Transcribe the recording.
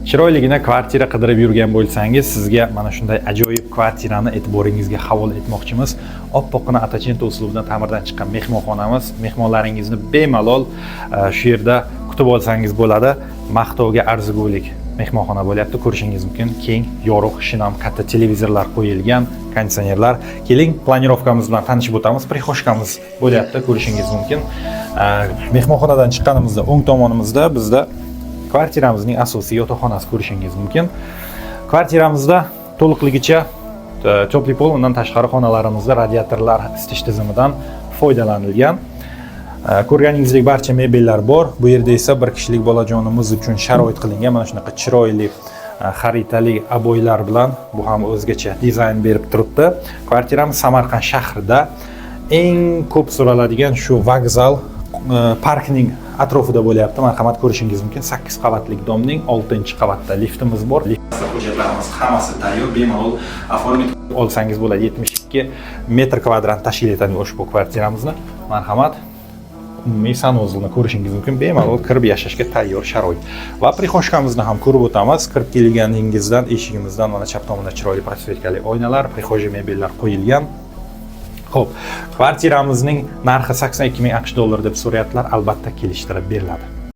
Chiroyligina kvartira qidirib yurgan bo'lsangiz, sizga mana shunday ajoyib kvartirani e'tiboringizga havola etmoqchimiz. Oppoqqina Atacento uslubida ta'mirdan chiqqan mehmonxonamiz. Mehmonlaringizni bemalol shu yerda kutib olsangiz bo'ladi. Maqtovga arzigulik mehmonxona bo'lyapti. Ko'rishingiz mumkin. Keng, yorug', shinam, katta televizorlar qo'yilgan, konditsionerlar. Keling, planirovkamiz bilan tanishib o'tamiz. Prixoshkamiz bo'lyapti, ko'rishingiz mumkin. Mehmonxonadan chiqqanimizda o'ng tomonimizda bizda kvartiramizning asosiy yotoqxonasi ko'rishingiz mumkin. Kvartiramizda to'liqligicha teplый pol, undan tashqari xonalarimizda radiatorlar isitish tizimidan foydalanilgan. Ko'rganingizdek barcha mebellar bor. Bu yerda esa bir kishilik bolajonimiz uchun sharoit qilingan mana shunaqa chiroyli xaritali aboylar bilan bu ham o'zgacha dizayn berib turibdi. Kvartiramiz Samarqand shahrida eng ko'p so'raladigan shu vokzal parkning atrofida bo'lyapti. Marhamat, ko'rishingiz mumkin. 8 qavatlik domning 6-qavatda liftimiz bor. Lift hujjatlarimiz hammasi tayyor, bemalol oformit olsangiz bo'ladi. 72 metr kvadrat tashkil etadi ushbu kvartiramizni. Marhamat, umumiy sanuzilni ko'rishingiz mumkin. Bemalol kirib yashashga tayyor sharoit. Va prixoshkamizni ham ko'rib o'tamiz. Kirib kelganingizdan eshigimizdan mana chap tomonda chiroyli podsvetkali oynalar, prixoji mebellar qo'yilgan. Xo'p, kvartiramizning narxi 82 ming AQSh dollari deb so'rayaptilar. Albatta kelishtirib beriladi.